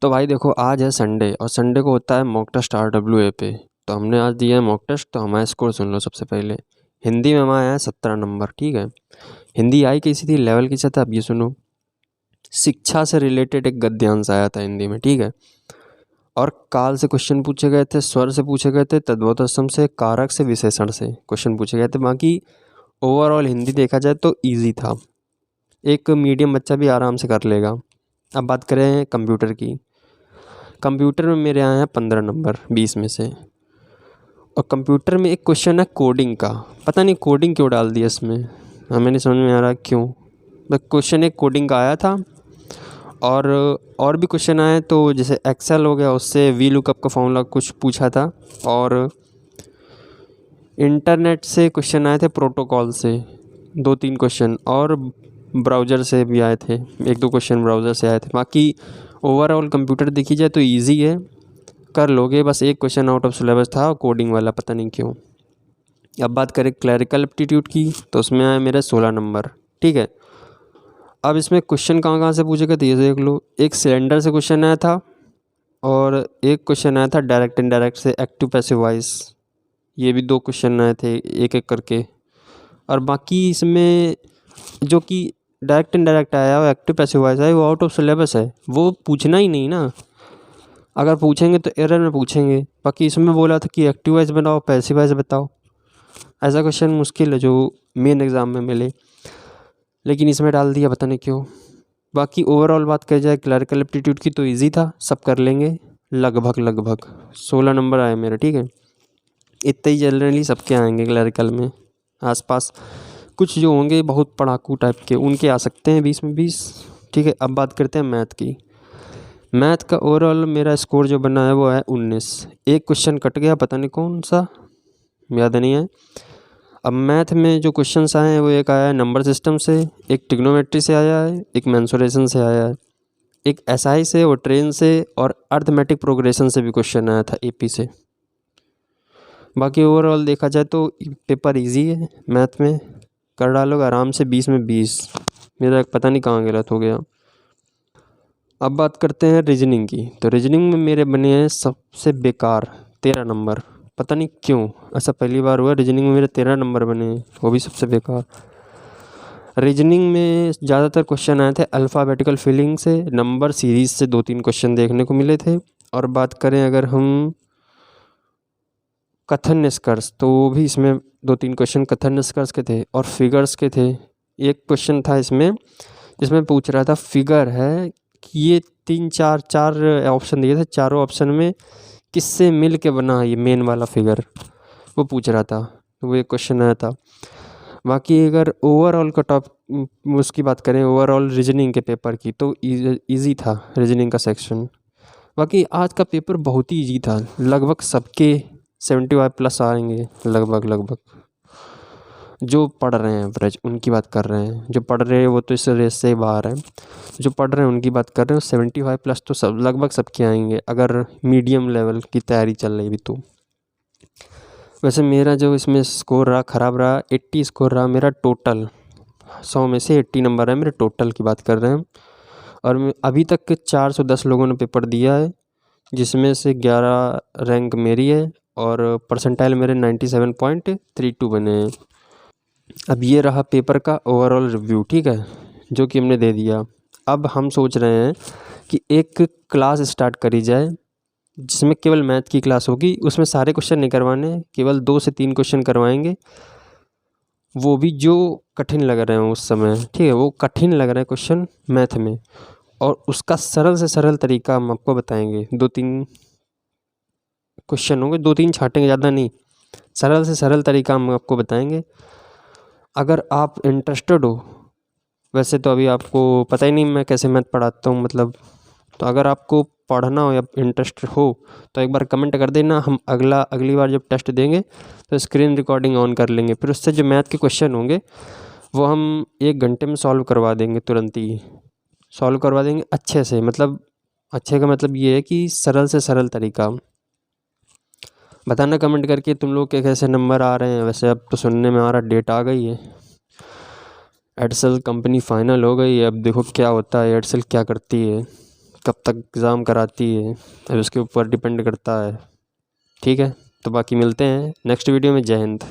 तो भाई देखो, आज है संडे और संडे को होता है मॉक टेस्ट RWA पे। तो हमने आज दिया है मॉक टेस्ट। तो हमारा स्कोर सुन लो। सबसे पहले हिंदी में हमारा आया 17 नंबर। ठीक है, हिंदी आई कैसी थी, लेवल कैसा था, अब ये सुनो। शिक्षा से रिलेटेड एक गद्यांश आया था हिंदी में। ठीक है, और काल से क्वेश्चन पूछे गए थे, स्वर से पूछे गए थे, तद्भवतस्तम से, कारक से, विशेषण से क्वेश्चन पूछे गए थे। बाकी ओवरऑल हिंदी देखा जाए तो ईजी था, एक मीडियम बच्चा भी आराम से कर लेगा। अब बात करें कंप्यूटर की। कंप्यूटर में मेरे आए हैं 15 नंबर 20 में से। और कंप्यूटर में एक क्वेश्चन है कोडिंग का। पता नहीं कोडिंग क्यों डाल दिया इसमें, हमें नहीं समझ में आ रहा क्यों। बस क्वेश्चन एक कोडिंग का आया था। और भी क्वेश्चन आए, तो जैसे एक्सेल हो गया, उससे वी लुकअप का फॉर्मूला कुछ पूछा था। और इंटरनेट से क्वेश्चन आए थे, प्रोटोकॉल से 2-3 क्वेश्चन, और ब्राउज़र से भी आए थे, 1-2 क्वेश्चन ब्राउज़र से आए थे। बाकी ओवरऑल कंप्यूटर देखी जाए तो इजी है, कर लोगे। बस एक क्वेश्चन आउट ऑफ सिलेबस था कोडिंग वाला, पता नहीं क्यों। अब बात करें क्लरिकल एप्टीट्यूड की, तो उसमें आए मेरे 16 नंबर। ठीक है, अब इसमें क्वेश्चन कहाँ कहाँ से पूछे गए थे ये देख लो। एक सिलेंडर से क्वेश्चन आया था, और एक क्वेश्चन आया था डायरेक्ट इनडायरेक्ट से, एक्टिव पैसिव वॉइस। ये भी 2 क्वेश्चन आए थे एक एक करके। और बाकी इसमें जो कि डायरेक्ट इनडायरेक्ट आया और एक्टिव पैसिव वॉइस है, वो आउट ऑफ सिलेबस है, वो पूछना ही नहीं ना। अगर पूछेंगे तो एरर में पूछेंगे। बाकी इसमें बोला था कि एक्टिव वॉइस बनाओ, पैसिव वॉइस बताओ। ऐसा क्वेश्चन मुश्किल है जो मेन एग्ज़ाम में मिले, लेकिन इसमें डाल दिया, पता नहीं क्यों। बाकी ओवरऑल बात करी जाए क्लरिकल एप्टीट्यूड की, तो इजी था, सब कर लेंगे लगभग 16 नंबर आए मेरे। ठीक है, इतने ही जनरली सबके आएंगे क्लरिकल में। आसपास कुछ जो होंगे बहुत पढ़ाकू टाइप के, उनके आ सकते हैं 20 में 20। ठीक है, अब बात करते हैं मैथ की। मैथ का ओवरऑल मेरा स्कोर जो बना है वो है 19। एक क्वेश्चन कट गया, पता नहीं कौन सा, याद नहीं है। अब मैथ में जो क्वेश्चंस आए हैं वो एक आया है नंबर सिस्टम से, एक ट्रिग्नोमेट्री से आया है, एक मेंसुरेशन से आया है, एक एसआई से और ट्रेन से, और अर्थमेटिक प्रोग्रेशन से भी क्वेश्चन आया था एपी से। बाकी ओवरऑल देखा जाए तो पेपर इजी है, मैथ में कर डालोगे आराम से 20 में 20। मेरा पता नहीं कहाँ गलत हो गया। अब बात करते हैं रीजनिंग की। तो रीजनिंग में मेरे बने हैं सबसे बेकार 13 नंबर। पता नहीं क्यों ऐसा पहली बार हुआ, रीजनिंग में मेरे 13 नंबर बने हैं, वो भी सबसे बेकार। रीजनिंग में ज़्यादातर क्वेश्चन आए थे अल्फ़ाबेटिकल फिलिंग से, नंबर सीरीज़ से 2-3 क्वेश्चन देखने को मिले थे। और बात करें अगर हम कथन निष्कर्ष, तो वो भी इसमें 2-3 क्वेश्चन कथन निष्कर्ष के थे और फिगर्स के थे। एक क्वेश्चन था इसमें जिसमें पूछ रहा था, फिगर है कि ये 3-4 ऑप्शन दिए थे, चारों ऑप्शन में किससे मिल के बना ये मेन वाला फिगर, वो पूछ रहा था। वो एक क्वेश्चन आया था। बाकी अगर ओवरऑल का उसकी बात करें, ओवरऑल रीजनिंग के पेपर की, तो इजी था रीजनिंग का सेक्शन। बाकी आज का पेपर बहुत ही इजी था, लगभग सबके 75+ आएंगे लगभग। जो पढ़ रहे हैं एवरेज उनकी बात कर रहे हैं, जो पढ़ रहे हैं वो तो इस रेस से बाहर हैं। जो पढ़ रहे हैं उनकी बात कर रहे हैं, 75+ तो सब लगभग सबके आएंगे, अगर मीडियम लेवल की तैयारी चल रही भी तो। वैसे मेरा जो इसमें स्कोर रहा ख़राब रहा, 80 स्कोर रहा मेरा टोटल। 100 में से 80 नंबर है मेरे टोटल की बात कर रहे हैं। और अभी तक के 410 लोगों ने पेपर दिया है, जिसमें से 11 रैंक मेरी है, और परसेंटाइल मेरे 97.32 बने हैं। अब ये रहा पेपर का ओवरऑल रिव्यू। ठीक है, जो कि हमने दे दिया। अब हम सोच रहे हैं कि एक क्लास स्टार्ट करी जाए जिसमें केवल मैथ की क्लास होगी। उसमें सारे क्वेश्चन नहीं करवाने, केवल 2 से 3 क्वेश्चन करवाएंगे, वो भी जो कठिन लग रहे हैं उस समय। ठीक है, वो कठिन लग रहा है क्वेश्चन मैथ में, और उसका सरल से सरल तरीका हम आपको बताएंगे। 2-3 क्वेश्चन होंगे, 2-3 छाटेंगे, ज़्यादा नहीं। सरल से सरल तरीका हम आपको बताएंगे। अगर आप इंटरेस्टेड हो, वैसे तो अभी आपको पता ही नहीं मैं कैसे मैथ पढ़ाता हूँ मतलब, तो अगर आपको पढ़ना हो या इंटरेस्ट हो तो एक बार कमेंट कर देना। हम अगली बार जब टेस्ट देंगे तो स्क्रीन रिकॉर्डिंग ऑन कर लेंगे, फिर उससे जो मैथ के क्वेश्चन होंगे वो हम 1 घंटे में सॉल्व करवा देंगे, तुरंत ही सॉल्व करवा देंगे अच्छे से। मतलब अच्छे का मतलब ये है कि सरल से सरल तरीका। बताना कमेंट करके तुम लोग के कैसे नंबर आ रहे हैं। वैसे अब तो सुनने में आ रहा डेट आ गई है, एयरसेल कंपनी फाइनल हो गई है। अब देखो क्या होता है, एयरसेल क्या करती है। कब तक एग्ज़ाम कराती है अब उसके ऊपर डिपेंड करता है। ठीक है, तो बाकी मिलते हैं नेक्स्ट वीडियो में। जय हिंद।